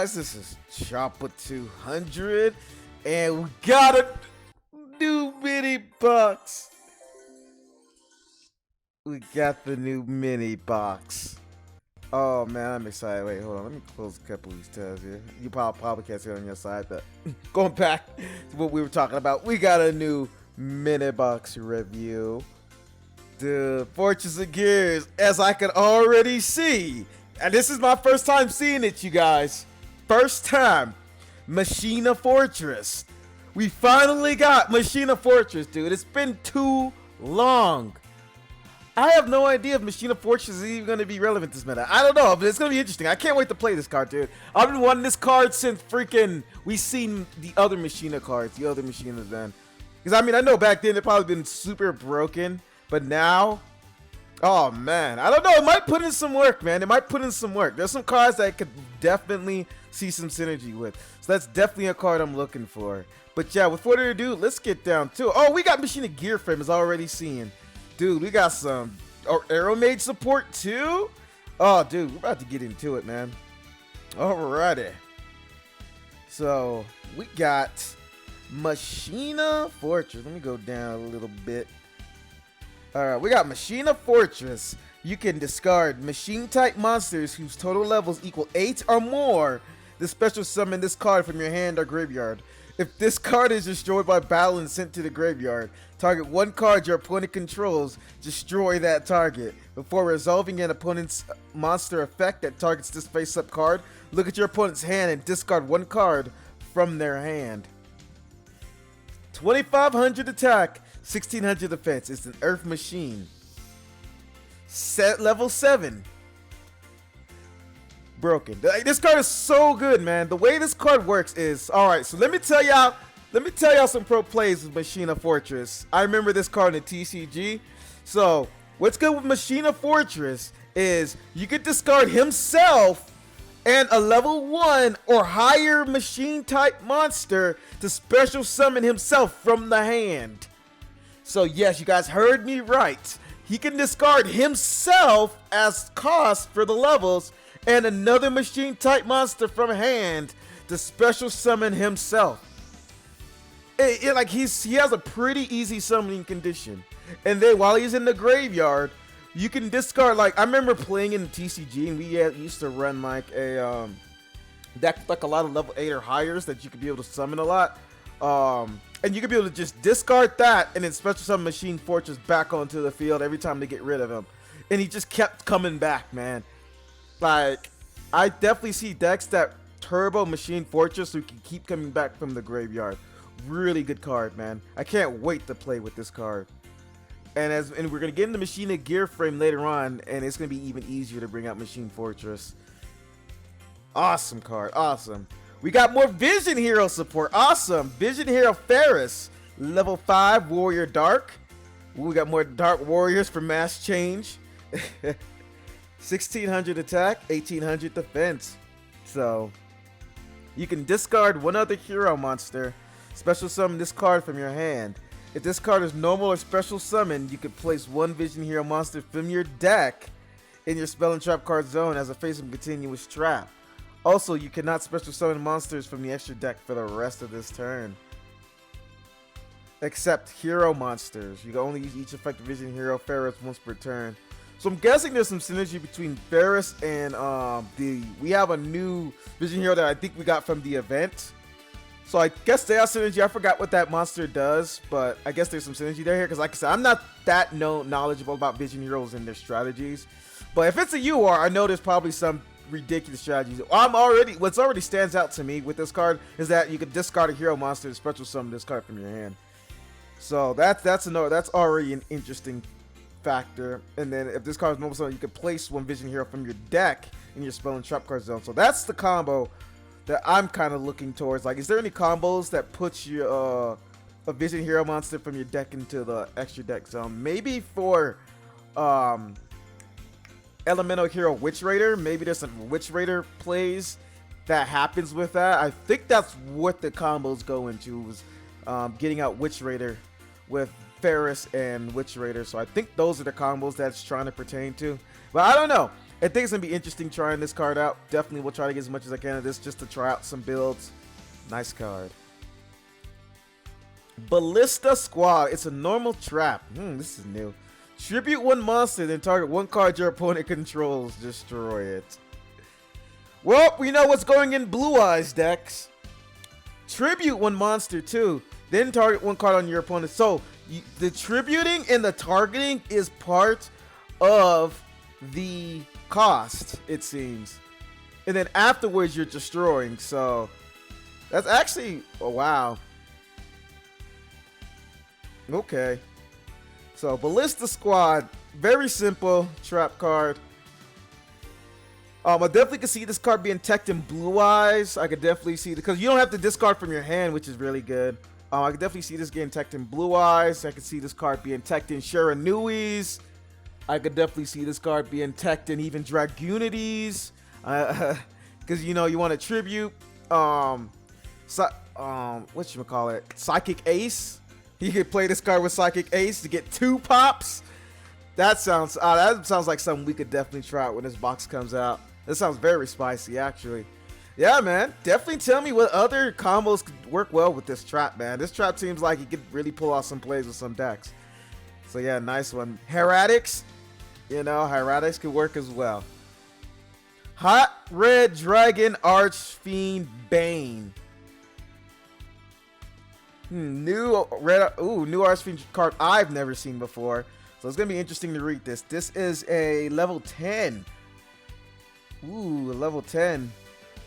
guys? This is Choppa 200, and we got a new mini box. We got the new mini box. Oh man, I'm excited. Wait, hold on. Let me close a couple of these tabs here. You probably can't see it on your side, but going back to what we were talking about, we got a new mini box review. The Fortress of Gears, as I can already see. And this is my first time seeing it, you guys. First time. Machina Fortress. We finally got Machina Fortress, dude. It's been too long. I have no idea if Machina Fortress is even going to be relevant this meta. I don't know, but it's going to be interesting. I can't wait to play this card, dude. I've been wanting this card since freaking we seen the other Machina cards, the other Machinas then. Because, I mean, I know back then it probably been super broken, but now... Oh man, I don't know. It might put in some work, man. It might put in some work. There's some cards that I could definitely see some synergy with. So that's definitely a card I'm looking for. But yeah, with further ado, let's get down to it. Oh, we got Machina Gearframe is already seeing. Dude, we got some Aromage support too. Oh, dude, we're about to get into it, man. Alrighty. So we got Machina Fortress. Let me go down a little bit. Alright, we got Machina Fortress. You can discard machine-type monsters whose total levels equal 8 or more. The special summon this card from your hand or graveyard. If this card is destroyed by battle and sent to the graveyard, target one card your opponent controls, destroy that target. Before resolving an opponent's monster effect that targets this face-up card, look at your opponent's hand and discard one card from their hand. 2500 attack. 1600 defense. It's an earth machine. Level 7. Broken. This card is so good, man. The way this card works is alright. So let me tell y'all some pro plays with Machina Fortress. I remember this card in TCG. So what's good with Machina Fortress is you can discard himself and a level 1 or higher machine type monster to special summon himself from the hand. So yes, you guys heard me right. He can discard himself as cost for the levels and another machine type monster from hand to special summon himself. Like he has a pretty easy summoning condition. And then while he's in the graveyard, you can discard, like I remember playing in TCG and we used to run like a deck like a lot of level 8 or higher that you could be able to summon a lot. And you could be able to just discard that and then special summon Machine Fortress back onto the field every time they get rid of him. And he just kept coming back, man. Like, I definitely see decks that turbo Machine Fortress so you can keep coming back from the graveyard. Really good card, man. I can't wait to play with this card. And we're going to get into Machina Gearframe later on, and it's going to be even easier to bring out Machine Fortress. Awesome card, awesome. We got more Vision Hero support. Awesome. Vision Hero Ferris. Level 5 Warrior Dark. Ooh, we got more Dark Warriors for mass change. 1600 attack, 1800 defense. So, you can discard one other hero monster. Special summon this card from your hand. If this card is normal or special summon, you can place one Vision Hero monster from your deck in your spell and trap card zone as a face-up continuous trap. Also, you cannot special summon monsters from the extra deck for the rest of this turn. Except hero monsters. You can only use each effective Vision Hero Ferris once per turn. So I'm guessing there's some synergy between Ferris and we have a new Vision Hero that I think we got from the event. So I guess they have synergy. I forgot what that monster does, but I guess there's some synergy there here. Because like I said, I'm not that knowledgeable about Vision Heroes and their strategies. But if it's a UR, I know there's probably some ridiculous strategies. What's already stands out to me with this card is that you can discard a hero monster and special summon this card from your hand. So that's already an interesting factor. And then if this card is normal summon, you can place one Vision Hero from your deck in your spell and trap card zone. So that's the combo that I'm kind of looking towards. Like, is there any combos that puts you a Vision Hero monster from your deck into the extra deck zone? Maybe for Elemental Hero Witch Raider. Maybe there's some Witch Raider plays that happens with that. I think that's what the combos go into, is getting out Witch Raider with Ferris and Witch Raider. So I think those are the combos that's trying to pertain to. But I don't know. I think it's gonna be interesting trying this card out. Definitely will try to get as much as I can of this just to try out some builds. Nice card. Ballista Squad. It's a normal trap. This is new. Tribute one monster, then target one card your opponent controls. Destroy it. Well, we know what's going in Blue Eyes decks. Tribute one monster too, then target one card on your opponent. So the tributing and the targeting is part of the cost, it seems. And then afterwards you're destroying. So that's actually, oh wow. Okay. So Ballista Squad, very simple trap card. I definitely can see this card being teched in Blue Eyes. I could definitely see, because you don't have to discard from your hand, which is really good. I could definitely see this getting teched in Blue Eyes. I could see this card being teched in Shiranui's. I could definitely see this card being teched in even Dragunities. Because, you know, you want to tribute. Whatchamacallit? Psychic Ace. You could play this card with Psychic Ace to get 2 pops. That sounds like something we could definitely try out when this box comes out. This sounds very spicy, actually. Yeah, man. Definitely tell me what other combos could work well with this trap, man. This trap seems like you could really pull off some plays with some decks. So yeah, nice one. Heretics. You know, Heretics could work as well. Hot Red Dragon Archfiend Bane. New Archfiend card I've never seen before. So it's going to be interesting to read this. This is a level 10. Ooh, level 10.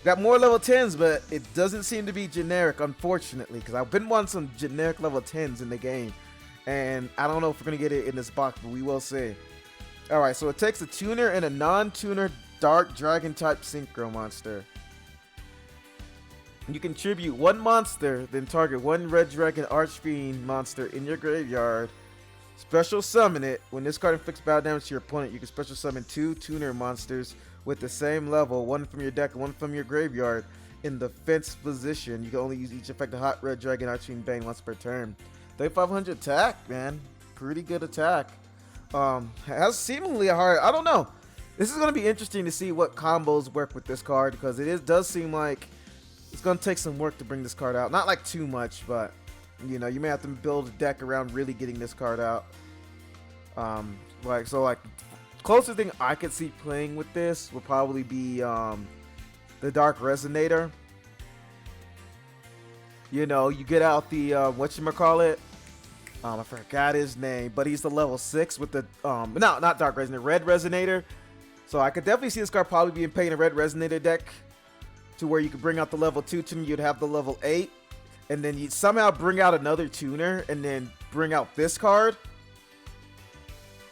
Got more level 10s, but it doesn't seem to be generic, unfortunately, because I've been wanting some generic level 10s in the game. And I don't know if we're going to get it in this box, but we will see. Alright, so it takes a tuner and a non-tuner Dark Dragon type Synchro monster. You can tribute one monster, then target one Red Dragon Archfiend monster in your graveyard. Special summon it. When this card inflicts battle damage to your opponent, you can special summon 2 tuner monsters with the same level, one from your deck and one from your graveyard, in the fence position. You can only use each effect of Hot Red Dragon Archfiend Bane once per turn. 3500 attack, man. Pretty good attack. Has seemingly a hard, I don't know. This is going to be interesting to see what combos work with this card, because it does seem like it's going to take some work to bring this card out. Not like too much, but you know, you may have to build a deck around really getting this card out. Like closest thing I could see playing with this would probably be the Dark Resonator. You know, you get out the whatchamacallit? I forgot his name, but he's the level 6 with the not Dark Resonator, Red Resonator. So I could definitely see this card probably being played in a Red Resonator deck, to where you could bring out the level 2 tuner, you'd have the level 8, and then you'd somehow bring out another tuner, and then bring out this card.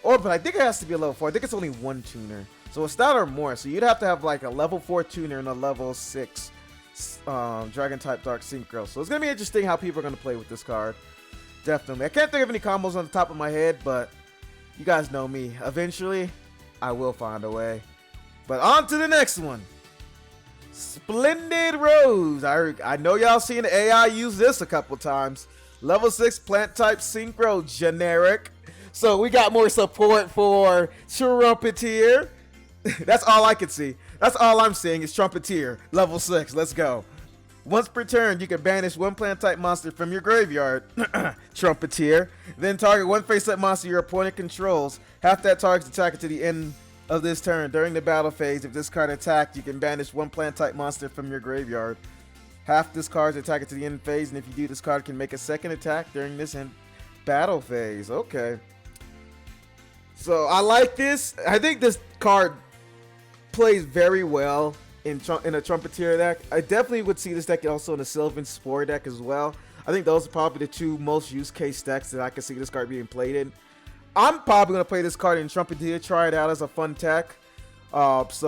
But I think it has to be a level 4. I think it's only 1 tuner. So it's that or more. So you'd have to have like a level 4 tuner and a level 6 Dragon type Dark Synchro. So it's going to be interesting how people are going to play with this card. Definitely. I can't think of any combos on the top of my head, but you guys know me. Eventually, I will find a way. But on to the next one. Splendid Rose. I know y'all seen the AI use this a couple times. Level 6 plant type Synchro generic. So we got more support for Trumpeteer. That's all I can see. That's all I'm seeing is Trumpeteer. Level 6. Let's go. Once per turn, you can banish one plant type monster from your graveyard. Trumpeteer. Then target one face up monster your opponent controls. Half that target's attacker to the end of this turn. During the battle phase, if this card attacked, you can banish one plant type monster from your graveyard. Half this card's attacker to the end phase, and if you do, this card can make a second attack during this battle phase. Okay. So I like this. I think this card plays very well in a Trumpeteer deck. I definitely would see this deck also in a Sylvan Spore deck as well. I think those are probably the 2 most use case decks that I can see this card being played in. I'm probably going to play this card in Trumpeteer, try it out as a fun tech. This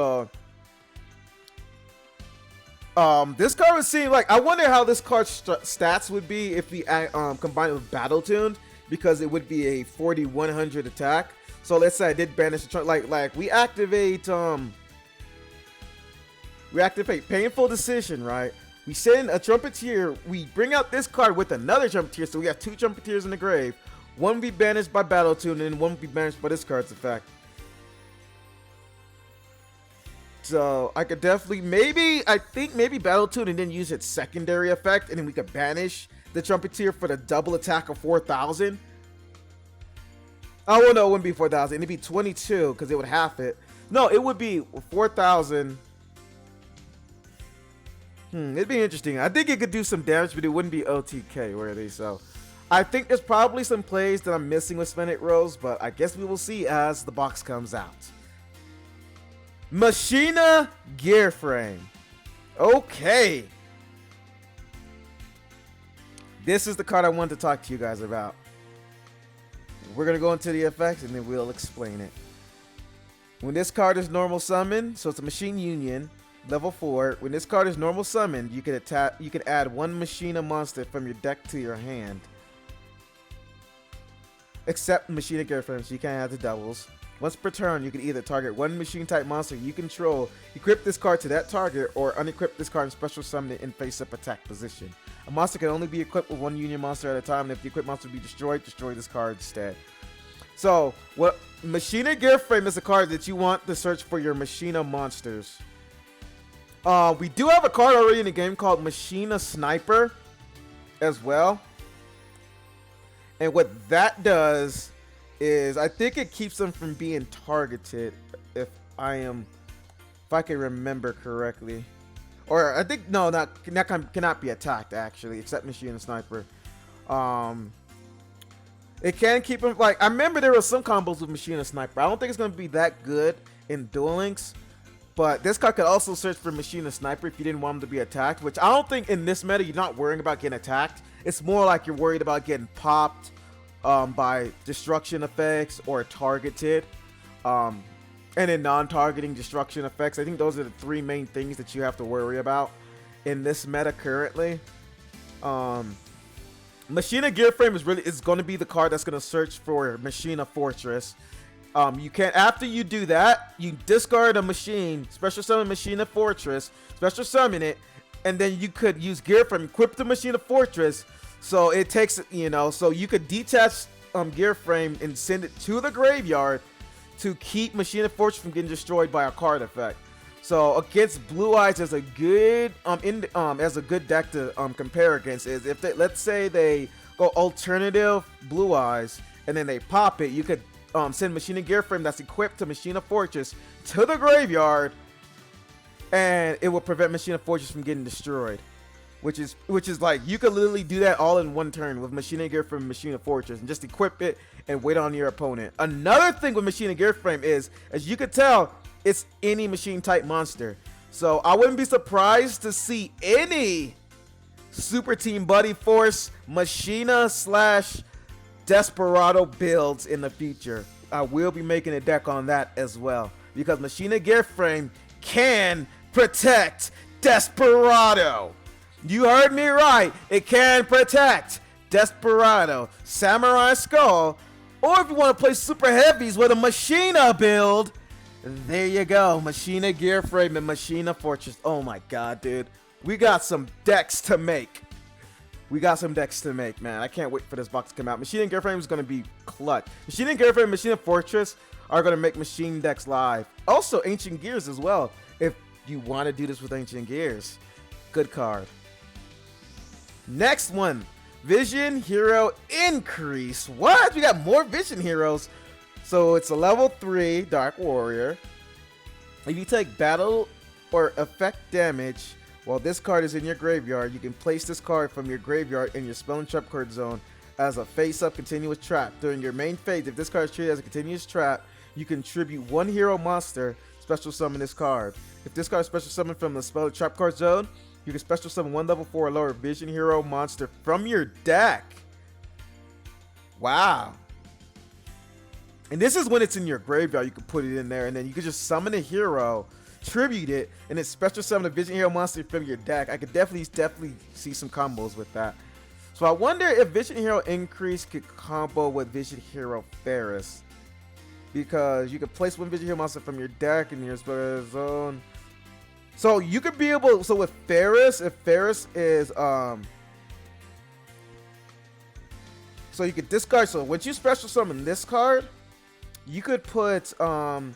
card would seem like, I wonder how this card's stats would be if we combine it with Battle Tuned, because it would be a 4100 attack. So let's say I did banish the like we activate Painful Decision, right? We send a Trumpeteer, we bring out this card with another Trumpeteer, so we have 2 Trumpeteers in the grave. One will be banished by Battle Tune, and one will be banished by this card's effect. So I could definitely, maybe, I think maybe Battle Tune and then use its secondary effect, and then we could banish the Trumpeteer for the double attack of 4,000. Oh, well, no, it wouldn't be 4,000. It'd be 22 because it would half it. No, it would be 4,000. It'd be interesting. I think it could do some damage, but it wouldn't be OTK worthy. So I think there's probably some plays that I'm missing with Splendid Rose, but I guess we will see as the box comes out. Machina Gearframe. Okay. This is the card I wanted to talk to you guys about. We're going to go into the effects and then we'll explain it. When this card is normal summon, so it's a Machine Union, level 4. When this card is normal summoned, you can add one Machina monster from your deck to your hand. Except Machina Gearframe, so you can't add the doubles. Once per turn, you can either target one machine type monster you control, equip this card to that target, or unequip this card and special summon it in face-up attack position. A monster can only be equipped with one union monster at a time, and if the equipped monster be destroyed, destroy this card instead. So, what Machina Gearframe is a card that you want to search for your Machina monsters. We do have a card already in the game called Machina Sniper as well. And what that does is, I think it keeps them from being targeted, if I can remember correctly. Or I think, no, cannot be attacked actually, except Machina Sniper. It can keep them, like, I remember there were some combos with Machina Sniper. I don't think it's going to be that good in Duel Links. But this card could also search for Machina Sniper if you didn't want him to be attacked, which I don't think in this meta you're not worrying about getting attacked. It's more like you're worried about getting popped by destruction effects or targeted. And then non-targeting destruction effects. I think those are the three main things that you have to worry about in this meta currently. Machina Gearframe is going to be the card that's going to search for Machina Fortress. You can, after you do that, you discard a machine, special summon Machina Fortress, special summon it, and then you could use Gearframe, equip the Machina Fortress. So it takes, so you could detach Gearframe and send it to the graveyard to keep Machina Fortress from getting destroyed by a card effect. So against Blue Eyes, as a good deck to compare against is if they, let's say they go alternative Blue Eyes and then they pop it, you could send Machina Gearframe that's equipped to Machina Fortress to the graveyard, and it will prevent Machina Fortress from getting destroyed. Which is like, you could literally do that all in one turn with Machina Gearframe and Machina Fortress and just equip it and wait on your opponent. Another thing with Machina Gearframe is, as you can tell, it's any machine type monster. So I wouldn't be surprised to see any Super Team Buddy Force Machina / Desperado builds in the future. I will be making a deck on that as well, because Machina Gearframe can protect Desperado. You heard me right. It can protect Desperado, Samurai Skull, or if you want to play super heavies with a Machina build, there you go. Machina Gearframe and Machina Fortress. Oh my god, dude. We got some decks to make. Man. I can't wait for this box to come out. Machina Gearframe is going to be clutch. Machina Gearframe and Machina Fortress are going to make machine decks live. Also, Ancient Gears as well, if you want to do this with Ancient Gears. Good card. Next one, Vision Hero Increase. What? We got more Vision Heroes. So it's a level 3 Dark Warrior. If you take battle or effect damage while this card is in your graveyard, you can place this card from your graveyard in your spell and trap card zone as a face-up continuous trap. During your main phase, if this card is treated as a continuous trap, you contribute one hero monster, special summon this card. If this card is special summoned from the spell and trap card zone, you can special summon one level 4 or lower Vision Hero monster from your deck. Wow. And this is when it's in your graveyard. You can put it in there, and then you can just summon a hero, tribute it, and then special summon a Vision Hero monster from your deck. I could definitely see some combos with that. So I wonder if Vision Hero Increase could combo with Vision Hero Ferris, because you could place one Vision Hero monster from your deck in your spell zone. So you could be able, so with Ferris, if Ferris is, so you could discard, so once you special summon this card, you could put, so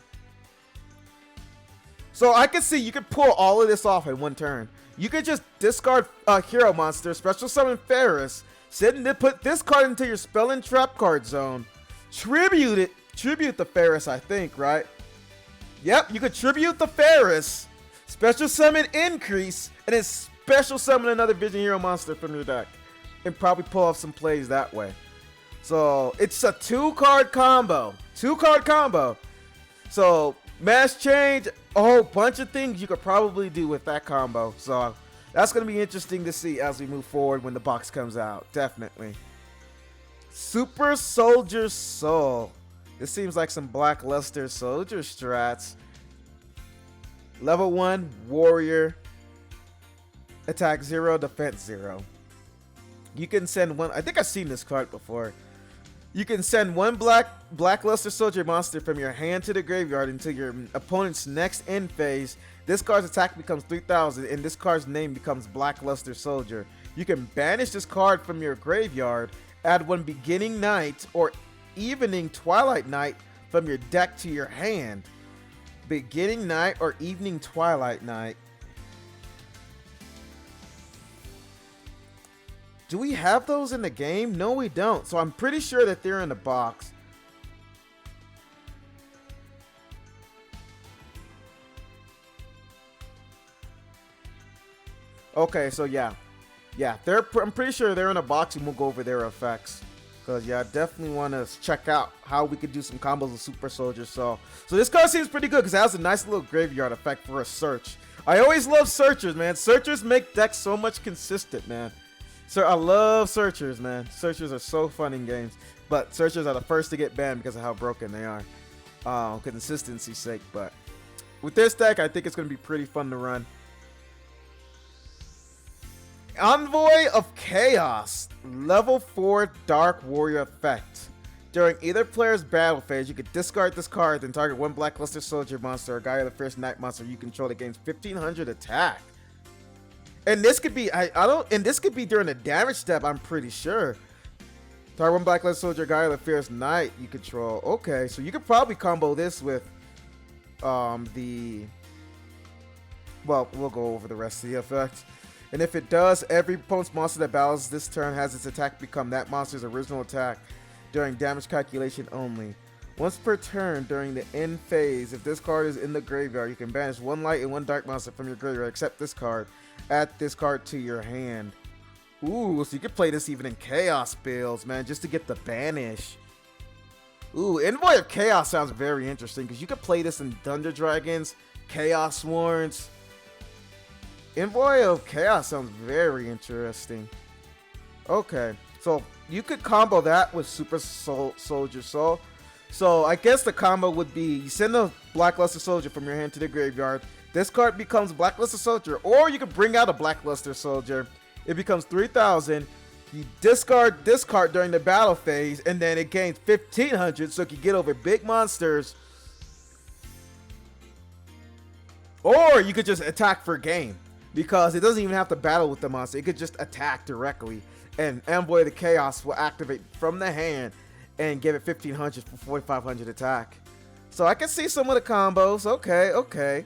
So I can see you could pull all of this off in one turn. You could just discard a hero monster, special summon Ferris, put this card into your spell and trap card zone, tribute the Ferris, I think, right? Yep, you could tribute the Ferris, special summon Increase, and then special summon another Vision Hero monster from your deck, and probably pull off some plays that way. So it's a 2-card combo. 2-card combo. So mass change, a whole bunch of things you could probably do with that combo. So that's going to be interesting to see as we move forward when the box comes out. Definitely. Super Soldier Soul. This seems like some Blackluster Soldier strats. Level 1 Warrior. Attack 0, defense 0. You can send one. I think I've seen this card before. You can send one Blackluster Soldier monster from your hand to the graveyard until your opponent's next end phase. This card's attack becomes 3,000 and this card's name becomes Blackluster Soldier. You can banish this card from your graveyard, add one Beginning Night or Evening Twilight Night from your deck to your hand. Beginning Night or Evening Twilight Night. Do we have those in the game? No, we don't. So I'm pretty sure that they're in the box. Okay, so yeah. Yeah, I'm pretty sure they're in a box and we'll go over their effects. Because, yeah, I definitely want to check out how we could do some combos with Super Soldier. So this card seems pretty good because it has a nice little graveyard effect for a search. I always love searchers, man. Searchers make decks so much consistent, man. So I love searchers, man. Searchers are so fun in games. But searchers are the first to get banned because of how broken they are. Consistency's sake. But with this deck, I think it's going to be pretty fun to run. Envoy of Chaos. Level 4 Dark Warrior effect. During either player's battle phase, you can discard this card and target one Blackluster Soldier monster or Guy of the First Night monster you control that gains 1500 attack. And this could be this could be during the damage step, I'm pretty sure. Target one Blackluster Soldier, Guy of the Fierce Knight you control. Okay, so you could probably combo this with well, we'll go over the rest of the effects. And if it does, every opponent's monster that battles this turn has its attack become that monster's original attack during damage calculation only. Once per turn during the end phase, if this card is in the graveyard, you can banish one light and one dark monster from your graveyard except this card. Add this card to your hand. Ooh, so you can play this even in Chaos builds, man, just to get the banish. Ooh, Envoy of Chaos sounds very interesting because you could play this in Thunder Dragons, Chaos Swords. Envoy of Chaos sounds very interesting. Okay, so you could combo that with Super Soldier Soul. So I guess the combo would be you send a Blackluster Soldier from your hand to the graveyard. This card becomes Blackluster Soldier, or you can bring out a Blackluster Soldier. It becomes 3,000. You discard this card during the battle phase, and then it gains 1,500, so it can get over big monsters. Or you could just attack for game, because it doesn't even have to battle with the monster. It could just attack directly, and Envoy of the Chaos will activate from the hand and give it 1,500 for 4,500 attack. So I can see some of the combos. Okay.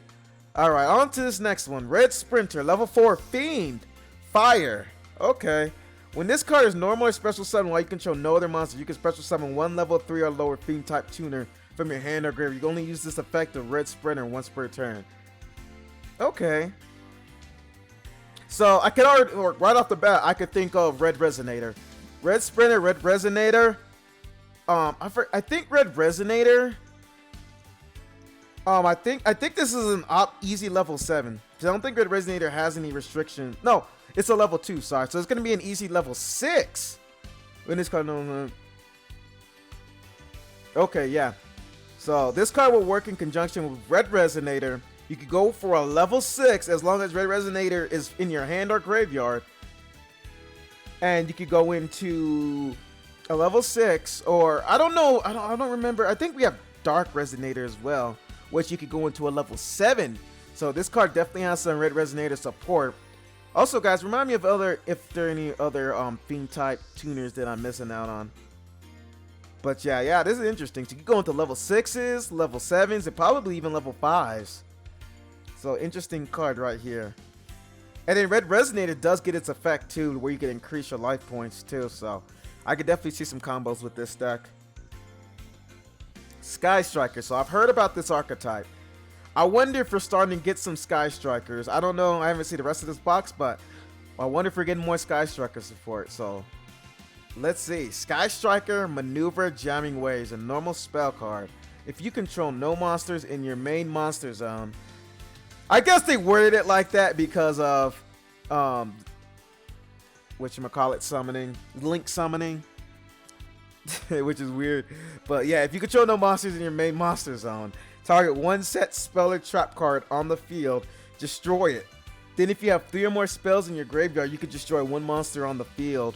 Alright, on to this next one. Red Sprinter, level 4 Fiend. Fire. Okay. When this card is normal or special summon while you control no other monster, you can special summon one level 3 or lower Fiend type tuner from your hand or graveyard. You can only use this effect of Red Sprinter once per turn. Okay. So I could already, or right off the bat, I could think of Red Resonator. Red Sprinter, Red Resonator. I think Red Resonator. I think this is an easy level 7. I don't think Red Resonator has any restriction. No, it's a level 2. Sorry, so it's gonna be an easy level 6. When this card, no. Okay, yeah. So this card will work in conjunction with Red Resonator. You could go for a level 6 as long as Red Resonator is in your hand or graveyard, and you could go into a level 6, or I don't know. I don't remember. I think we have Dark Resonator as well, which you could go into a level 7. So this card definitely has some Red Resonator support. Also, guys, remind me of if there are any other Fiend type tuners that I'm missing out on. But yeah, this is interesting. So you can go into level 6s, level 7s, and probably even level 5s. So interesting card right here. And then Red Resonator does get its effect too, where you can increase your life points too. So I could definitely see some combos with this deck. Sky Striker. So I've heard about this archetype. I wonder if we're starting to get some Sky Strikers. I don't know. I haven't seen the rest of this box, but I wonder if we're getting more Sky Striker support. So let's see. Sky Striker, Maneuver, Jamming Waves, a normal spell card. If you control no monsters in your main monster zone. I guess they worded it like that because of whatchamacallit summoning, link summoning, which is weird. But yeah, if you control no monsters in your main monster zone, target one set spell or trap card on the field, destroy it. Then if you have 3 or more spells in your graveyard, you could destroy 1 monster on the field.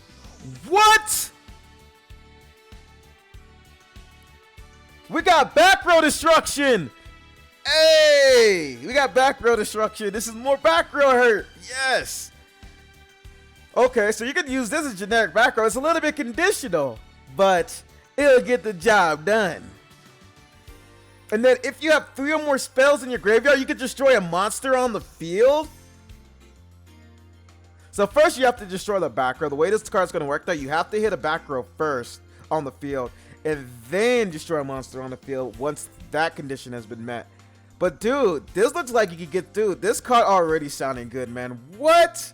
What? We got back row destruction. Hey, we got back row destruction. This is more back row hurt. Yes. Okay, so you could use this as generic back row. It's a little bit conditional, but it'll get the job done. And then if you have 3 or more spells in your graveyard, you could destroy a monster on the field. So first you have to destroy the back row. The way this card's going to work though, you have to hit a back row first on the field and then destroy a monster on the field once that condition has been met. But dude, this looks like you could get through. This card already sounding good, man. What?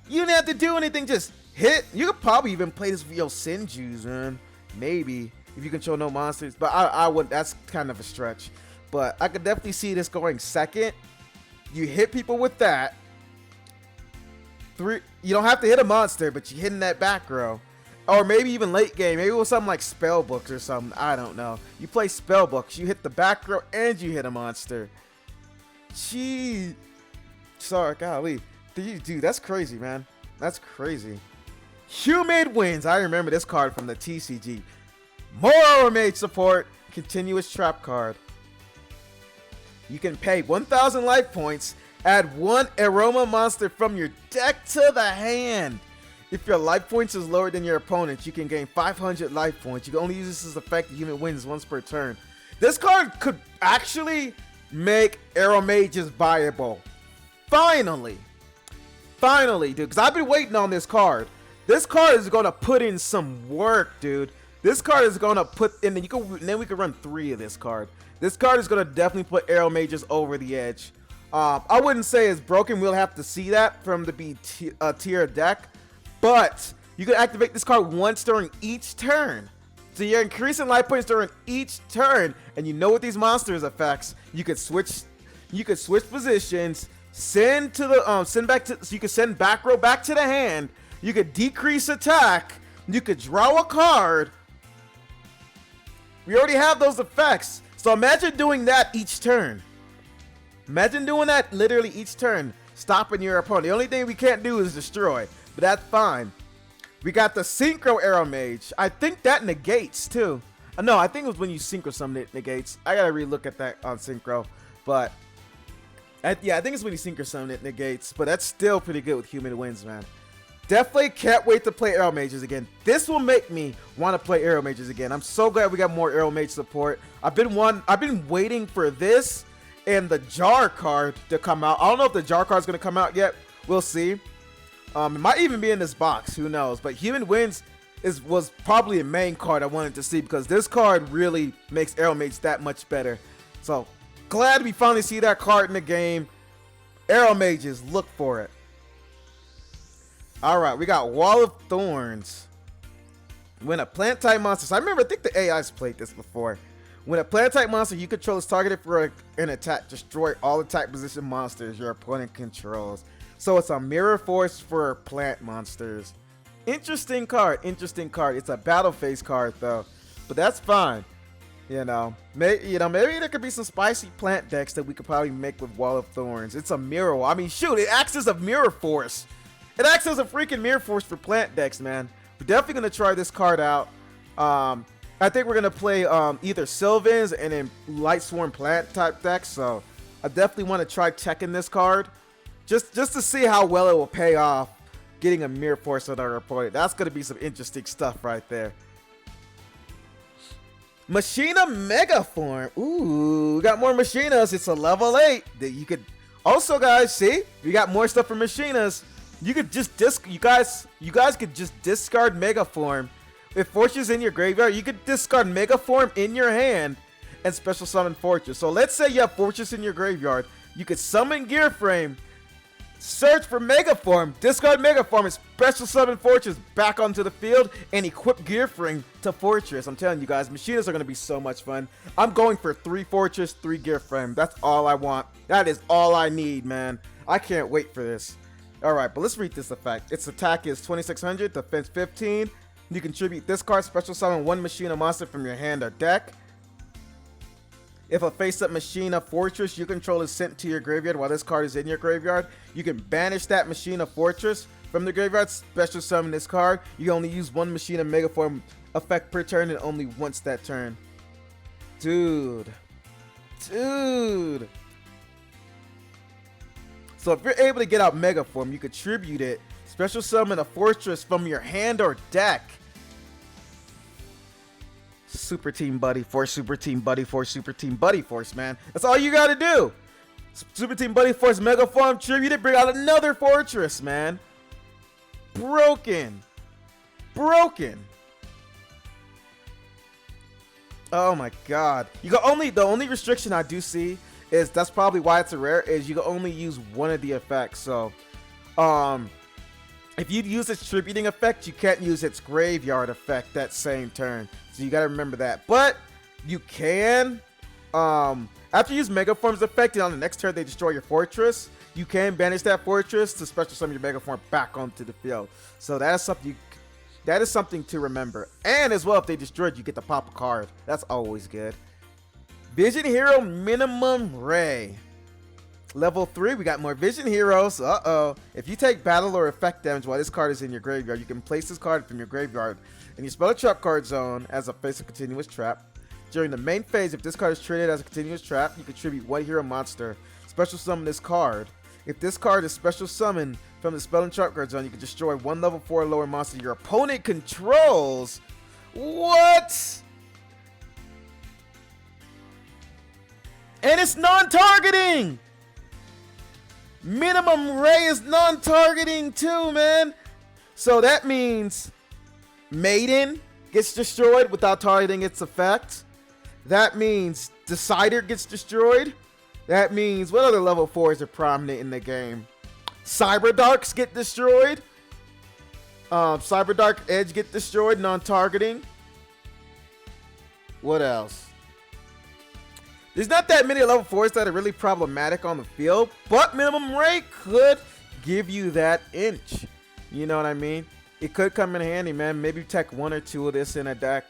You didn't have to do anything, just hit. You could probably even play this with your Senjus, man. Maybe, if you control no monsters. But I wouldn't, that's kind of a stretch. But I could definitely see this going second. You hit people with that. 3, you don't have to hit a monster, but you hit in that back row. Or maybe even late game. Maybe it was something like Spellbooks or something. I don't know. You play Spellbooks. You hit the back row and you hit a monster. Gee. Sorry, golly. Dude, that's crazy, man. That's crazy. Humid Winds. I remember this card from the TCG. More Aromage support. Continuous trap card. You can pay 1,000 life points. Add 1 aroma monster from your deck to the hand. If your life points is lower than your opponent, you can gain 500 life points. You can only use this as effect. Humid Winds once per turn. This card could actually make Aramages viable. Finally. Finally, dude. Because I've been waiting on this card. This card is going to put in some work, dude. This card is going to put in, and then we can run 3 of this card. This card is going to definitely put Aramages over the edge. I wouldn't say it's broken. We'll have to see that from the B tier deck. But you can activate this card once during each turn. So you're increasing life points during each turn. And you know what these monsters affects. You could switch positions. Send to the so you could send back row back to the hand. You could decrease attack. You could draw a card. We already have those effects. So imagine doing that each turn. Imagine doing that literally each turn, stopping your opponent. The only thing we can't do is destroy, but that's fine. We got the Synchro Aromage. I think that negates too. No, I think it was when you Synchro summon it negates. I gotta relook at that on Synchro, but yeah, I think it's when you Synchro summon it negates. But that's still pretty good with Humid Winds, man. Definitely can't wait to play Aramages again. This will make me want to play Aramages again. I'm so glad we got more Aramage support. I've been waiting for this and the Jar card to come out. I don't know if the Jar card is going to come out yet. We'll see. It might even be in this box. Who knows? But Humid Winds was probably a main card I wanted to see because this card really makes Aromage that much better. So glad we finally see that card in the game. Aramages, look for it. All right, we got Wall of Thorns. When a plant type monster, so I think the AI's played this before. When a plant type monster you control is targeted for an attack, destroy all attack position monsters your opponent controls. So it's a mirror force for plant monsters. Interesting card, interesting card. It's a battle phase card though, but that's fine. Maybe there could be some spicy plant decks that we could probably make with Wall of Thorns. It's a mirror. I mean, shoot, it acts as a mirror force. It acts as a freaking mirror force for plant decks, man. We're definitely gonna try this card out. I think we're gonna play either Sylvans and then Light Swarm plant type decks. So I definitely want to try checking this card, just to see how well it will pay off. Getting a mirror force on our opponent. That's gonna be some interesting stuff right there. Machina Mega Form. Ooh, we got more Machinas. It's a level 8 that you could. Also, guys, see, we got more stuff for Machinas. You could just you guys could just discard Mega Form. If Fortress in your graveyard, you could discard Mega Form in your hand and special summon Fortress. So let's say you have Fortress in your graveyard. You could summon Gearframe, search for Mega Form, discard Mega Form, and special summon Fortress back onto the field and equip Gearframe to Fortress. I'm telling you guys, Machinas are going to be so much fun. I'm going for 3 Fortress, 3 Gearframe. That's all I want. That is all I need, man. I can't wait for this. Alright, but let's read this effect. Its attack is 2600, defense 15. You contribute this card, special summon 1 Machina monster from your hand or deck. If a face-up Machina Fortress you control is sent to your graveyard while this card is in your graveyard, you can banish that Machina Fortress from the graveyard, special summon this card. You can only use 1 Machina Megaform effect per turn and only once that turn. Dude. So if you're able to get out Mega Form, you contribute it, special summon a Fortress from your hand or deck. Super Team Buddy Force, Super Team Buddy Force, Super Team Buddy Force, man. That's all you gotta do. Super Team Buddy Force, Mega Form, tribute it, bring out another Fortress, man. Broken. Oh my god. You can the only restriction I do see is, that's probably why it's a rare, is you can only use one of the effects. So if you use its tributing effect, you can't use its graveyard effect that same turn. So you gotta remember that. But you can, after you use Mega Form's effect and on the next turn they destroy your Fortress, you can banish that Fortress to special summon your Mega Form back onto the field. So that is something to remember. And as well, if they destroyed, you get to pop a card. That's always good. Vision Hero Minimum Ray. Level 3, we got more Vision Heroes. If you take battle or effect damage while this card is in your graveyard, you can place this card from your graveyard in your spell trap card zone as a face of continuous trap. During the main phase, if this card is treated as a continuous trap, you contribute 1 hero monster. Special summon this card. If this card is special summoned from the spell and trap card zone, you can destroy 1 level 4 or lower monster your opponent controls. What? And it's non-targeting! Minimum Ray is non-targeting too, man. So that means Maiden gets destroyed without targeting its effect. That means Decider gets destroyed. That means, what other level 4s are prominent in the game? Cyberdarks get destroyed. Cyberdark Edge get destroyed, non-targeting. What else? There's not that many level 4s that are really problematic on the field, but Minimum Ray could give you that inch. You know what I mean? It could come in handy, man. Maybe tech 1 or 2 of this in a deck.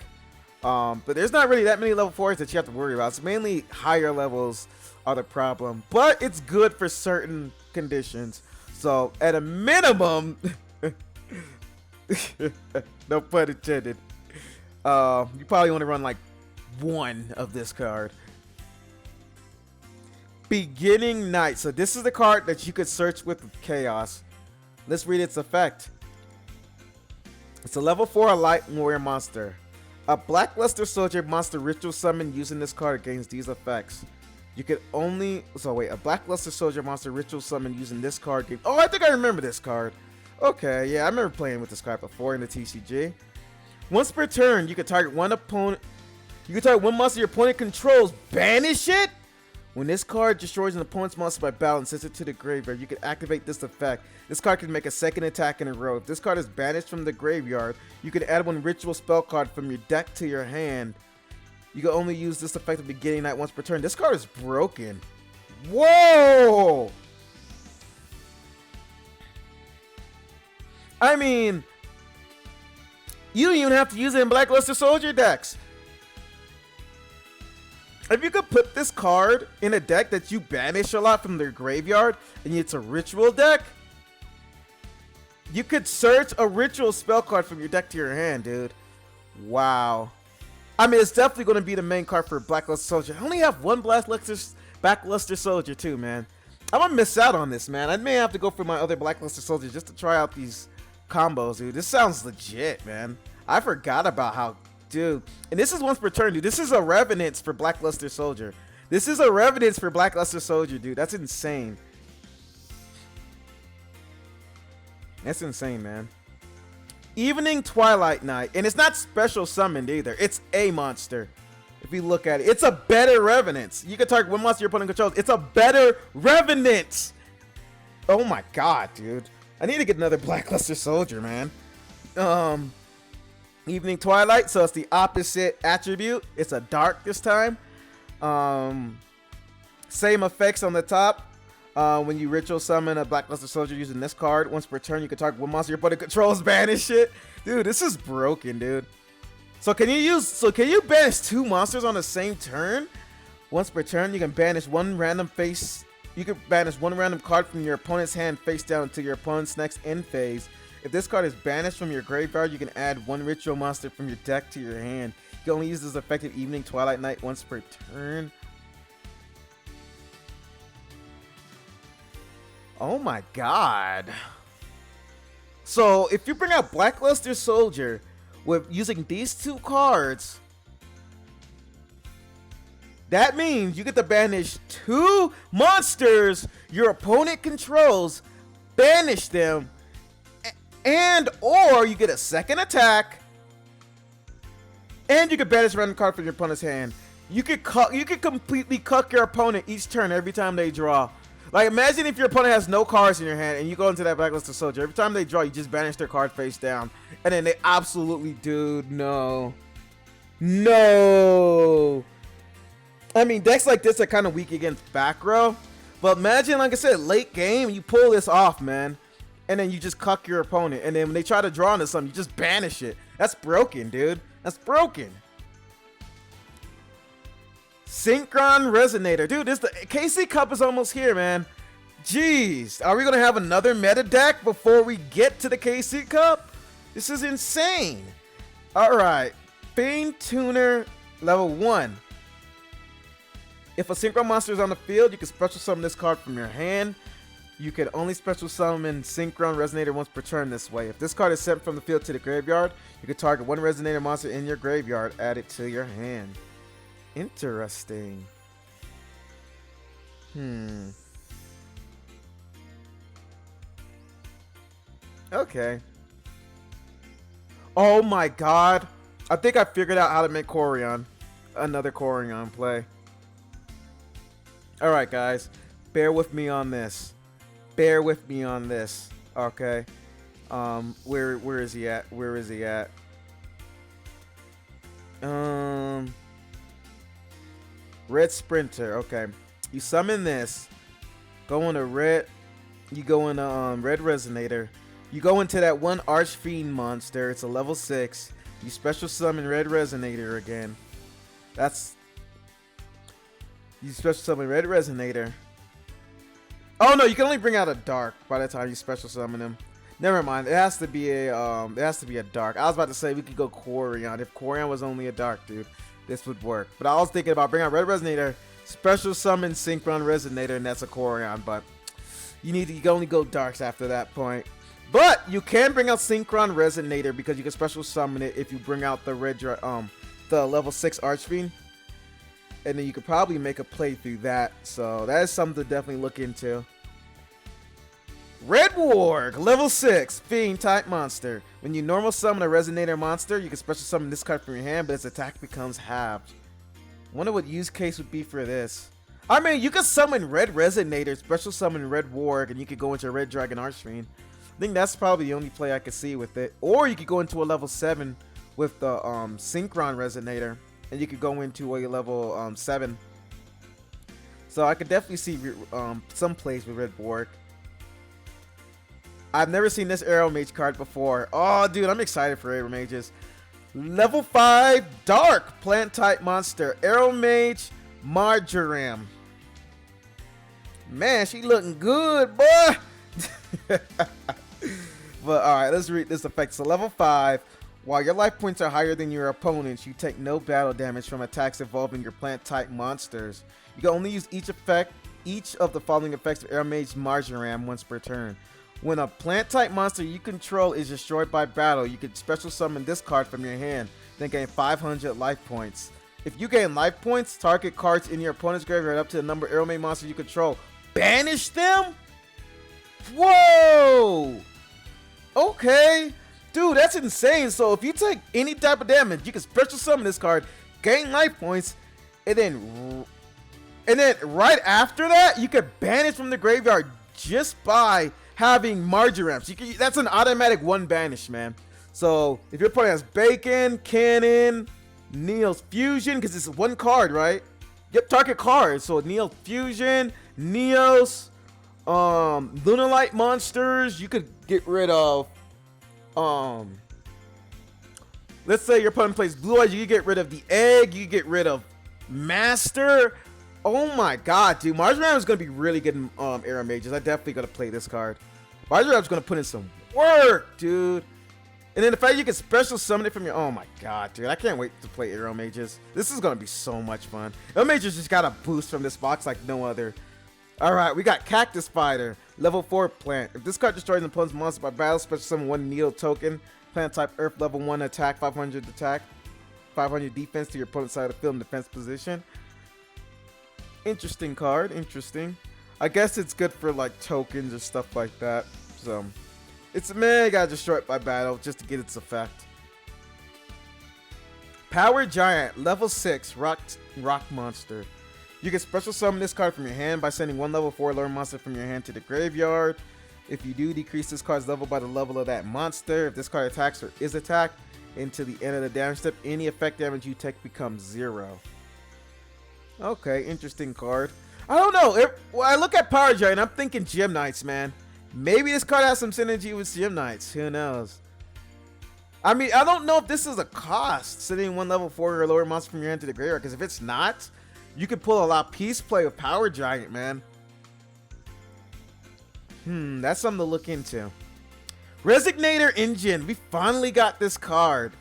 But there's not really that many level 4s that you have to worry about. It's mainly higher levels are the problem. But it's good for certain conditions. So at a minimum, no pun intended, you probably want to run like 1 of this card. Beginning Night. So this is the card that you could search with Chaos. Let's read its effect. It's a level 4 light warrior monster. A Blackluster Soldier monster ritual summon using this card gains these effects. You could only... a Blackluster Soldier monster ritual summon using this card game. Oh, I think I remember this card. Okay, yeah, I remember playing with this card before in the TCG. Once per turn, you can target 1 opponent... You can target 1 monster your opponent controls. Banish it? When this card destroys an opponent's monster by battle and sends it to the graveyard, you can activate this effect. This card can make a second attack in a row. If this card is banished from the graveyard, you can add 1 ritual spell card from your deck to your hand. You can only use this effect at beginning night once per turn. This card is broken. Whoa! I mean, you don't even have to use it in Blackluster Soldier decks. If you could put this card in a deck that you banish a lot from their graveyard and it's a ritual deck, you could search a ritual spell card from your deck to your hand, dude. Wow. I mean, it's definitely going to be the main card for Blackluster Soldier. I only have 1 Blackluster Soldier too, man. I'm going to miss out on this, man. I may have to go for my other Blackluster Soldier just to try out these combos, dude. This sounds legit, man. I forgot about how dude. And this is once per turn, dude. This is a Revenants for Blackluster Soldier. This is a Revenants for Blackluster Soldier, dude. That's insane. That's insane, man. Evening Twilight Night. And it's not special summoned either. It's a monster. If you look at it, it's a better Revenants. You can target one monster your opponent controls. It's a better Revenants. Oh my god, dude. I need to get another Blackluster Soldier, man. Evening Twilight, so it's the opposite attribute. It's a dark this time. Same effects on the top. When you ritual summon a Blackluster Soldier using this card, once per turn you can target one monster your opponent controls, banish it. Dude, this is broken, dude. So can you banish 2 monsters on the same turn? Once per turn, you can banish one random card from your opponent's hand face down until your opponent's next end phase. If this card is banished from your graveyard, you can add 1 ritual monster from your deck to your hand. You can only use this effective Evening Twilight Night once per turn. Oh my god. So if you bring out Blackluster Soldier with using these 2 cards, that means you get to banish 2 monsters your opponent controls, banish them, and or you get a second attack, and you can banish a random card from your opponent's hand. You could completely cuck your opponent each turn every time they draw. Like, imagine if your opponent has no cards in your hand and you go into that Blackluster Soldier. Every time they draw, you just banish their card face down. And then they absolutely, dude, no. No. I mean, decks like this are kind of weak against back row. But imagine, like I said, late game, you pull this off, man. And then you just cuck your opponent. And then when they try to draw into something, you just banish it. That's broken, dude. That's broken. Synchron Resonator. Dude, the KC Cup is almost here, man. Jeez. Are we going to have another meta deck before we get to the KC Cup? This is insane. Alright. Fiend Tuner level 1. If a Synchron monster is on the field, you can special summon this card from your hand. You can only special summon Synchron Resonator once per turn this way. If this card is sent from the field to the graveyard, you can target 1 Resonator monster in your graveyard, add it to your hand. Interesting. Okay. Oh my god. I think I figured out how to make Corian. Another Corian play. Alright, guys. Bear with me on this. Bear with me on this. Okay. Where is he at? Where is he at? Red Sprinter. Okay. You summon this. Go into red. You go into Red Resonator. You go into that 1 Archfiend monster. It's a level 6. You special summon Red Resonator again. You special summon Red Resonator. Oh no, you can only bring out a dark by the time you special summon him. Never mind. It has to be a dark. I was about to say we could go Corian. If Corian was only a dark, dude, this would work. But I was thinking about bringing out Red Resonator, special summon Synchron Resonator, and that's a Corian. But you can only go darks after that point. But you can bring out Synchron Resonator because you can special summon it if you bring out the the level 6 Archfiend. And then you could probably make a play through that. So that is something to definitely look into. Red Warg, level 6, Fiend type monster. When you normal summon a Resonator monster, you can special summon this card from your hand, but its attack becomes halved. Wonder what use case would be for this. I mean, you could summon Red Resonator, special summon Red Warg, and you could go into Red Dragon Archfiend. I think that's probably the only play I could see with it. Or you could go into a level 7 with the Synchron Resonator, and you could go into a level 7. So I could definitely see some plays with Red Warg. I've never seen this Aromage card before. Oh, dude, I'm excited for Aramages. Level 5 Dark Plant type monster. Aromage Marjoram. Man, she looking good, boy. But alright, let's read this effect. So level 5. While your life points are higher than your opponent's, you take no battle damage from attacks involving your plant type monsters. You can only use each of the following effects of Aromage Marjoram once per turn. When a plant type monster you control is destroyed by battle, you can special summon this card from your hand. then gain 500 life points. If you gain life points, target cards in your opponent's graveyard up to the number of Aromage monsters you control. Banish them? Whoa! Okay. Dude, that's insane. So if you take any type of damage, you can special summon this card, gain life points, and then right after that, you can banish from the graveyard just by having Marjoramps. That's an automatic one banish, man. So if your opponent has Bacon, Cannon, Neil's Fusion, because it's one card, right? Yep, target card. So Neil's Fusion, Neos, Lunalight monsters. You could get rid of, let's say your opponent plays Blue Eyes, you can get rid of the Egg, you can get rid of Master. Oh my god, dude. Marjoram is going to be really good in Aramages. I definitely going to play this card. Marjoram is going to put in some work, dude. And then the fact you can special summon it from your... Oh my god, dude. I can't wait to play Aramages. This is going to be so much fun. Aramages just got a boost from this box like no other. Alright, we got Cactus Spider. Level 4 plant. If this card destroys an opponent's monster by battle, special summon 1 needle token. Plant type Earth, level 1 attack, 500 attack, 500 defense to your opponent's side of the field in defense position. Interesting card, interesting. I guess it's good for like tokens or stuff like that. So it's man, you gotta destroy it by battle just to get its effect. Power Giant, level 6 rock monster. You can special summon this card from your hand by sending 1 level 4 lower monster from your hand to the graveyard. If you do, decrease this card's level by the level of that monster. If this card attacks or is attacked into the end of the damage step, any effect damage you take becomes 0. Okay, interesting card. I don't know. When I look at Power Giant, I'm thinking Gem Knights, man. Maybe this card has some synergy with Gem Knights. Who knows? I mean, I don't know if this is a cost, sending 1 level 4 or lower monster from your hand to the graveyard. Because if it's not, you could pull a lot of piece play with Power Giant, man. That's something to look into. Resonator Engine. We finally got this card.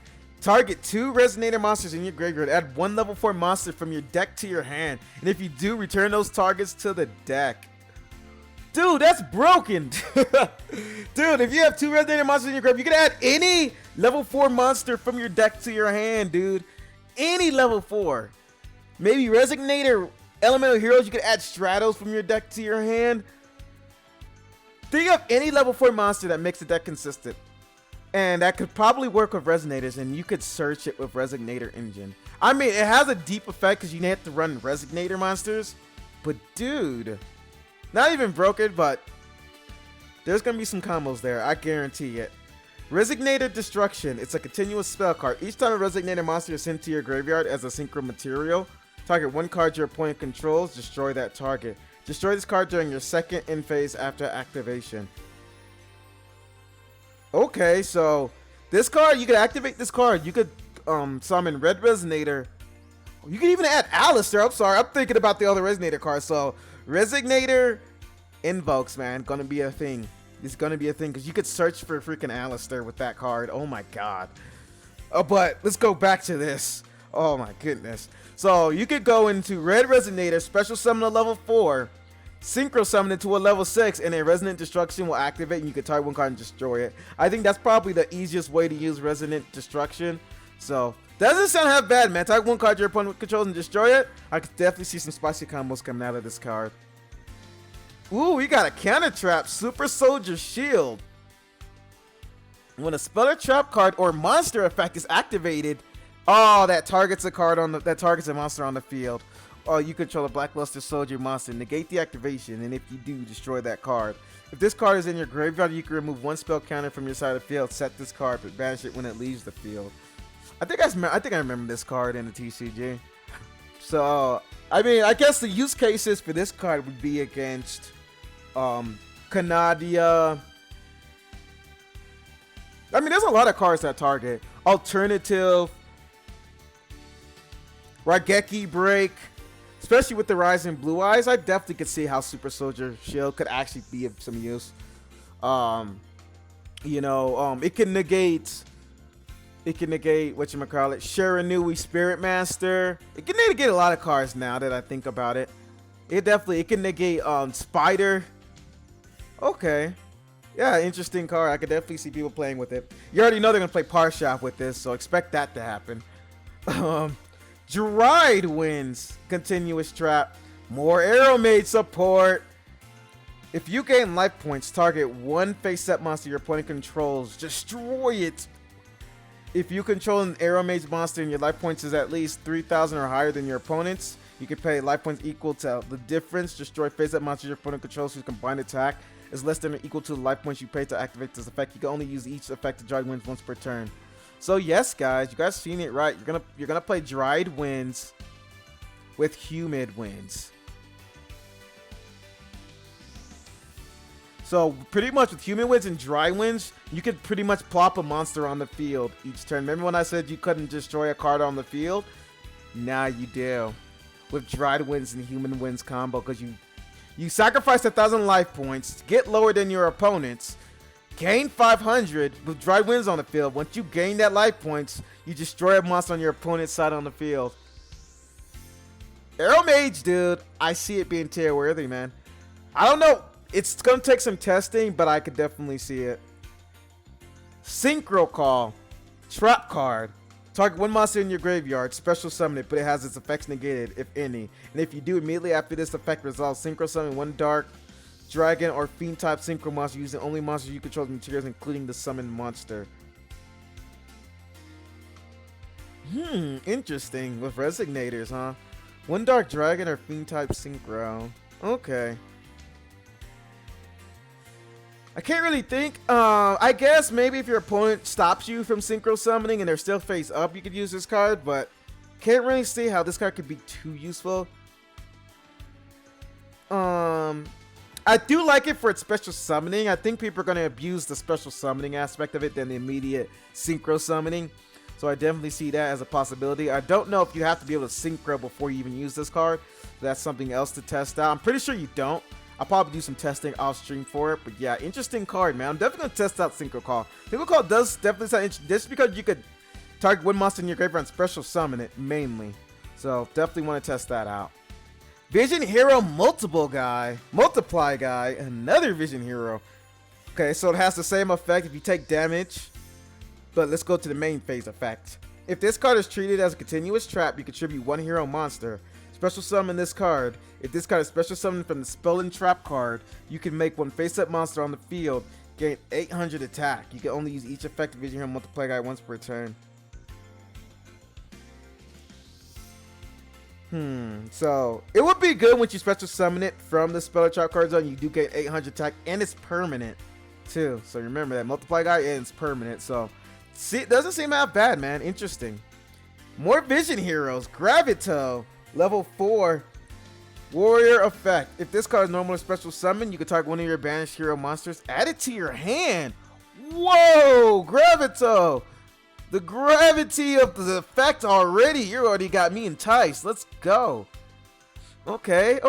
Target 2 Resonator monsters in your graveyard. Add 1 level 4 monster from your deck to your hand. And if you do, return those targets to the deck. Dude, that's broken. Dude, if you have 2 Resonator monsters in your graveyard, you can add any level 4 monster from your deck to your hand, dude. Any level 4. Maybe Resonator Elemental Heroes, you could add Stratos from your deck to your hand. Think of any level 4 monster that makes the deck consistent. And that could probably work with Resonators, and you could search it with Resonator Engine. I mean, it has a deep effect because you have to run Resonator monsters. But dude, not even broken, but there's going to be some combos there. I guarantee it. Resonator Destruction. It's a continuous spell card. Each time a Resonator monster is sent to your graveyard as a synchro material, target 1 card your opponent controls, destroy that target. Destroy this card during your second end phase after activation. Okay, so this card, you could activate this card. You could summon Red Resonator. You can even add Alistair. I'm sorry, I'm thinking about the other Resonator cards. So Resonator Invokes, man, gonna be a thing. It's gonna be a thing because you could search for freaking Alistair with that card. Oh my god. But let's go back to this. Oh my goodness. So you could go into Red Resonator, special summon a level 4. Synchro summon it to a level 6, and a Resonant Destruction will activate, and you can target 1 card and destroy it. I think that's probably the easiest way to use Resonant Destruction. So, doesn't sound half bad, man. Target 1 card your opponent controls and destroy it. I could definitely see some spicy combos coming out of this card. Ooh, we got a counter trap, Super Soldier Shield. When a spell or trap card or monster effect is activated, that targets a card that targets a monster on the field. You control a Blackluster Soldier monster. Negate the activation, and if you do, destroy that card. If this card is in your graveyard, you can remove 1 spell counter from your side of the field. Set this card, but banish it when it leaves the field. I think I remember this card in the TCG. So, I mean, I guess the use cases for this card would be against Canadia. I mean, there's a lot of cards that target. Alternative, Raigeki Break. Especially with the Rising Blue Eyes, I definitely could see how Super Soldier Shield could actually be of some use. It can negate whatchamacallit, Shiranui Spirit Master. It can negate a lot of cards now that I think about it. It can negate Spider. Okay. Yeah, interesting card. I could definitely see people playing with it. You already know they're gonna play Parshaft with this, so expect that to happen. Geride wins. Continuous trap. More Aromage support. If you gain life points, target one face-up monster your opponent controls. Destroy it. If you control an Aromage monster and your life points is at least 3,000 or higher than your opponent's, you can pay life points equal to the difference. Destroy face-up monsters your opponent controls whose combined attack is less than or equal to the life points you pay to activate this effect. You can only use each effect to Geride wins once per turn. So yes, guys, you guys seen it right. You're gonna play Geride wins with Humid wins. So pretty much with Human wins and Dry wins, you could pretty much plop a monster on the field each turn. Remember when I said you couldn't destroy a card on the field? Now you do. With Dried wins and Human wins combo, because you sacrifice 1,000 life points, get lower than your opponents, gain 500 with Dried wins on the field. Once you gain that life points, you destroy a monster on your opponent's side on the field. Aromage, dude, I see it being tier worthy, man. I don't know. It's going to take some testing, but I could definitely see it. Synchro Call. Trap card. Target one monster in your graveyard. Special summon it, but it has its effects negated, if any. And if you do, immediately after this effect resolves, synchro summon one dark, dragon, or fiend type synchro monster using only monsters you control materials, including the summoned monster. Interesting. With Resonators, huh? One dark dragon or fiend type synchro. Okay. I can't really think. I guess maybe if your opponent stops you from synchro summoning and they're still face up, you could use this card, but can't really see how this card could be too useful. I do like it for its special summoning. I think people are going to abuse the special summoning aspect of it than the immediate synchro summoning. So I definitely see that as a possibility. I don't know if you have to be able to synchro before you even use this card. That's something else to test out. I'm pretty sure you don't. I'll probably do some testing off stream for it, but yeah, interesting card, man. I'm definitely gonna test out Synchro Call. Synchro Call does definitely sound interesting, just because you could target one monster in your graveyard and special summon it mainly. So definitely want to test that out. Vision Hero Multiply Guy, another Vision Hero. Okay, so it has the same effect if you take damage, but let's go to the main phase effect. If this card is treated as a continuous trap, you contribute one hero monster. Special summon this card. If this card is special summoned from the Spell and Trap card, you can make one face-up monster on the field, gain 800 attack. You can only use each effective Vision Hero Multiply Guy once per turn. So it would be good when you special summon it from the Spell and Trap card zone. You do get 800 attack, and it's permanent too. So remember that Multiply Guy is permanent. So see, it doesn't seem that bad, man. Interesting. More Vision Heroes. Gravito. Level 4, Warrior effect. If this card is normal or special summon, you can target one of your banished hero monsters, add it to your hand. Whoa, Gravito. The gravity of the effect already. You already got me enticed. Let's go. Okay.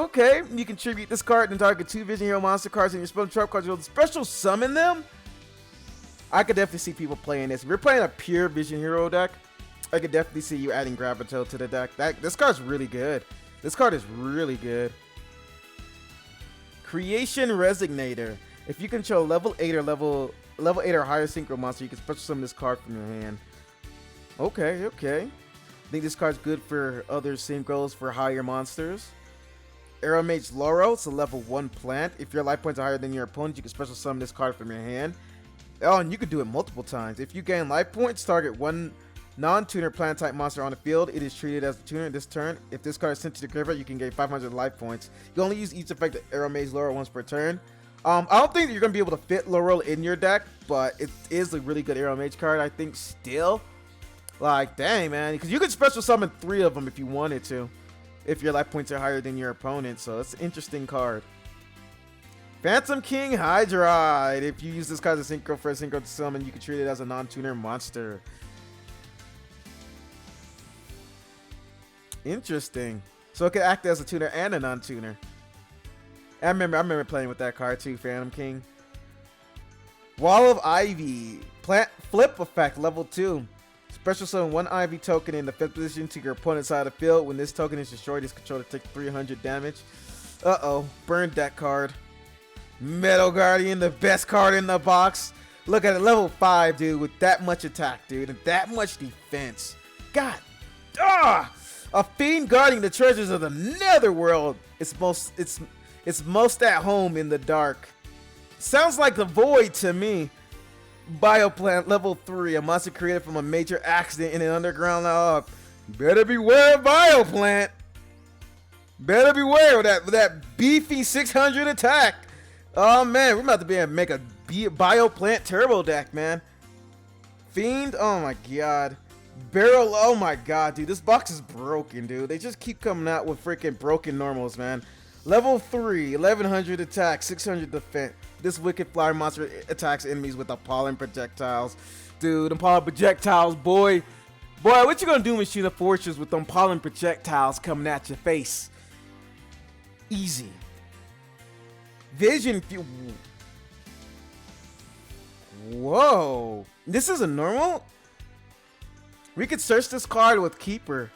You contribute this card and target 2 Vision Hero monster cards in your spell and trap cards. You'll special summon them. I could definitely see people playing this. If you're playing a pure Vision Hero deck, I could definitely see you adding Gravito to the deck. This card's really good. This card is really good. Creation Resonator. If you control level 8 or level 8 or higher synchro monster, you can special summon this card from your hand. Okay. I think this card's good for other synchros for higher monsters. Eramates Lara. It's a level 1 plant. If your life points are higher than your opponent, you can special summon this card from your hand. Oh, and you could do it multiple times. If you gain life points, target one non-tuner plant type monster on the field. It is treated as a tuner this turn. If this card is sent to the graveyard, you can gain 500 life points. You only use each effect of Aromage Lara once per turn. I don't think that you're going to be able to fit Laurel in your deck, but it is a really good Aromage card, I think, still. Like, dang, man. Because you could special summon 3 of them if you wanted to, if your life points are higher than your opponent. So that's an interesting card. Phantom Kinghydride. If you use this card as a synchro for a synchro to summon, you can treat it as a non-tuner monster. Interesting. So it could act as a tuner and a non-tuner. I remember playing with that card too, Phantom King. Wall of Ivy. Plant flip effect, level 2. Special summon 1 Ivy token in the 5th position to your opponent's side of the field. When this token is destroyed, this controller takes 300 damage. Uh-oh. Burned that card. Meadow Guardian, the best card in the box. Look at it, level 5, dude, with that much attack, dude, and that much defense. God, a fiend guarding the treasures of the netherworld. It's most at home in the dark. Sounds like the Void to me. Bioplant level 3, a monster created from a major accident in an underground lab. Better beware of Bioplant. Better beware of that beefy 600 attack. Oh man, we're about to be able to make a Bioplant turbo deck, man. Fiend, oh my god. Barrel, oh my god, dude, this box is broken, dude. They just keep coming out with freaking broken normals, man. Level 3, 1100 attack, 600 defense. This wicked flyer monster attacks enemies with appalling projectiles. Dude, appalling projectiles, boy. Boy, what you gonna do, Machina Fortress, with them appalling projectiles coming at your face? Easy. Vision. Whoa. This is a normal? We could search this card with Keeper.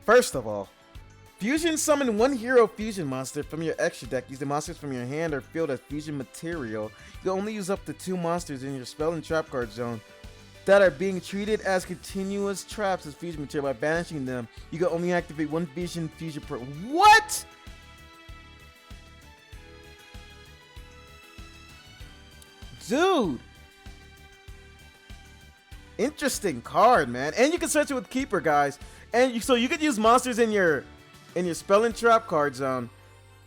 First of all, fusion summon one hero fusion monster from your extra deck. Use the monsters from your hand or field as fusion material. You can only use up to 2 monsters in your spell and trap card zone that are being treated as continuous traps as fusion material. By banishing them, you can only activate 1 fusion per. What? Dude. Interesting card, man. And you can search it with Keeper, guys. And so you could use monsters in your spell and trap card zone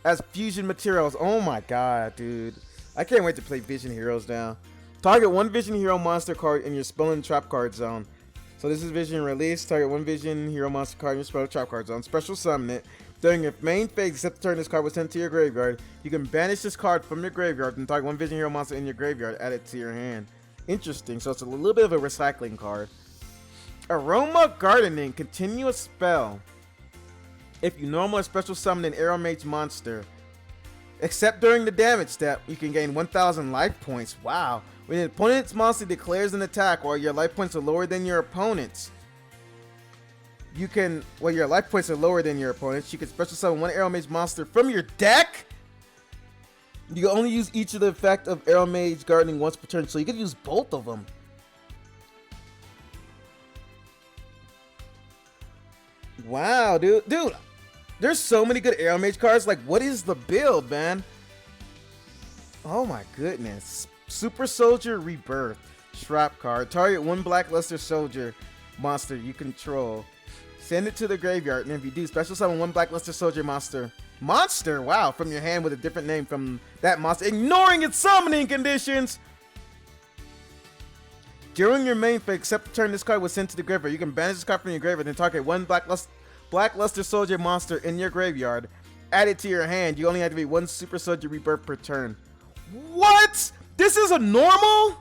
as fusion materials. Oh my god, dude. I can't wait to play Vision Heroes now. Target 1 Vision Hero monster card in your spell and trap card zone. So this is Vision release. Target 1 Vision Hero monster card in your spell and trap card zone. Special summon it. During your main phase, except the turn this card was sent to your graveyard, you can banish this card from your graveyard and target 1 Vision Hero monster in your graveyard. Add it to your hand. Interesting. So it's a little bit of a recycling card. Aroma Gardening, continuous spell. If you normal or special summon an Aromage monster, except during the damage step, you can gain 1000 life points. Wow. When an opponent's monster declares an attack while your life points are lower than your opponent's, you can special summon 1 Aromage monster from your deck. You can only use each of the effect of Aromage Gardening once per turn, so you can use both of them. Wow, dude, there's so many good Aromage cards. Like, what is the build, man? Oh my goodness. Super Soldier Rebirth. Trap card. Target 1 Blackluster Soldier monster you control. Send it to the graveyard, and if you do, special summon 1 Blackluster Soldier monster. Wow, from your hand with a different name from that monster, ignoring its summoning conditions. During your main phase, except the turn this card was sent to the graveyard, you can banish this card from your graveyard and target 1 Blackluster Soldier monster in your graveyard. Add it to your hand. You only activate 1 Super Soldier Rebirth per turn. What? This is a normal?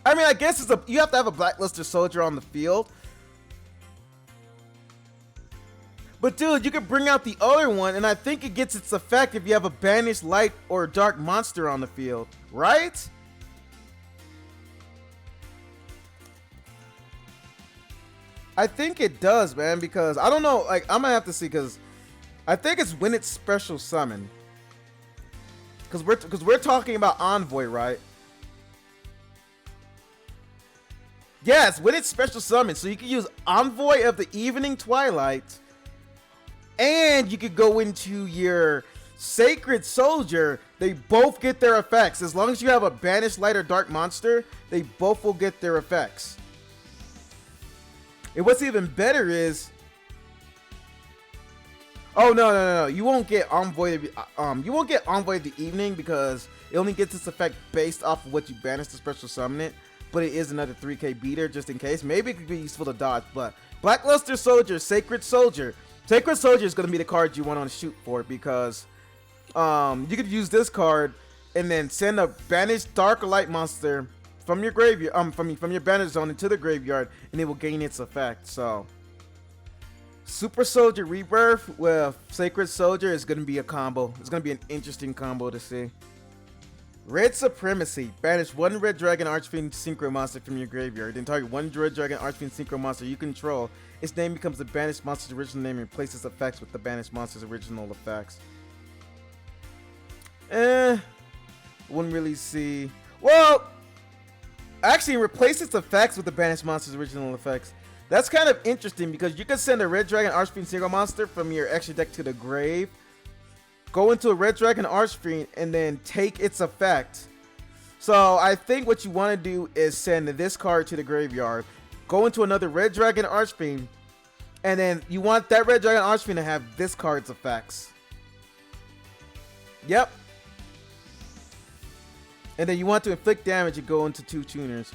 I mean, I guess you have to have a Blackluster Soldier on the field. But dude, you can bring out the other one, and I think it gets its effect if you have a banished light or dark monster on the field, right? I think it does, man, because I don't know, like, I'm gonna have to see, because I think it's when it's special summon. Because we're talking about Envoy, right? Yes, when it's special summon, so you can use Envoy of the Evening Twilight, and you could go into your Sacred Soldier. They both get their effects. As long as you have a banished light or dark monster, they both will get their effects. And what's even better is, oh no, you won't get Envoy of the Evening, because it only gets its effect based off of what you banish to special summon it. But it is another 3k beater just in case. Maybe it could be useful to dodge. But Blackluster Soldier, Sacred Soldier is going to be the card you want to shoot for, because you could use this card and then send a banished dark or light monster from your graveyard, from your banish zone into the graveyard, and it will gain its effect. So Super Soldier Rebirth with Sacred Soldier is going to be a combo. It's going to be an interesting combo to see. Red Supremacy. Banish one Red Dragon Archfiend Synchro monster from your graveyard. Then target one Red Dragon Archfiend Synchro monster you control. Its name becomes the banished monster's original name and replaces effects with the banished monster's original effects. Wouldn't really see. Well, actually, replace its effects with the banished monster's original effects. That's kind of interesting because you can send a Red Dragon Archfiend Synchro monster from your extra deck to the grave, go into a Red Dragon Archfiend, and then take its effect. So I think what you want to do is send this card to the graveyard, go into another Red Dragon Archfiend, and then you want that Red Dragon Archfiend to have this card's effects. Yep. And then you want to inflict damage and go into 2 tuners.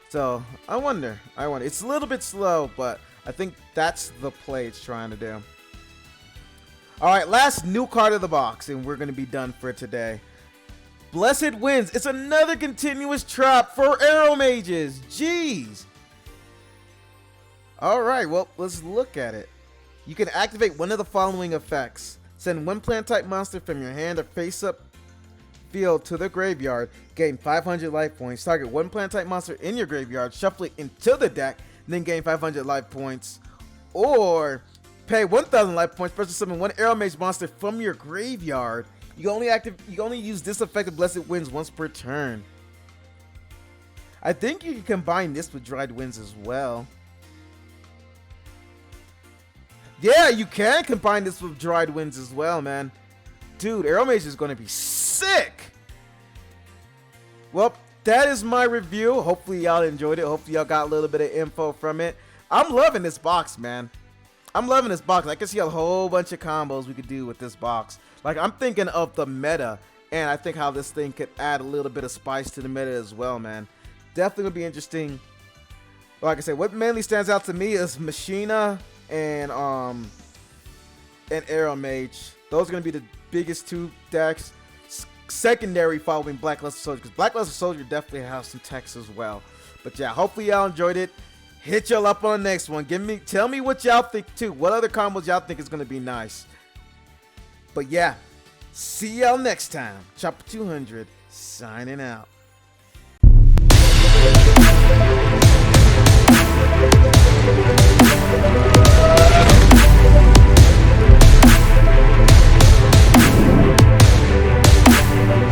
So I wonder. It's a little bit slow, but I think that's the play it's trying to do. Alright, last new card of the box, and we're going to be done for today. Blessed Winds. It's another continuous trap for Aromages. Jeez. Alright, well, let's look at it. You can activate one of the following effects. Send one plant type monster from your hand or face up field to the graveyard. Gain 500 life points. Target one plant type monster in your graveyard. Shuffle it into the deck. Then gain 500 life points. Or pay 1,000 life points. Special summon one Aromage monster from your graveyard. You can only use this effect of Blessed Winds once per turn. I think you can combine this with Dried Winds as well. Yeah, you can combine this with Dried Winds as well, man. Dude, Aromage is going to be sick. Well, that is my review. Hopefully y'all enjoyed it. Hopefully y'all got a little bit of info from it. I'm loving this box, man. I'm loving this box. I can see a whole bunch of combos we could do with this box. Like, I'm thinking of the meta, and I think how this thing could add a little bit of spice to the meta as well, man. Definitely would be interesting. Like I said, what mainly stands out to me is Machina and Aromage. Those are going to be the biggest 2 decks. Secondary following Blackluster Soldier, because Blackluster Soldier definitely has some text as well. But yeah, hopefully y'all enjoyed it. Hit y'all up on the next one. Tell me what y'all think too. What other combos y'all think is going to be nice. But yeah, see y'all next time. Chopper 200 signing out.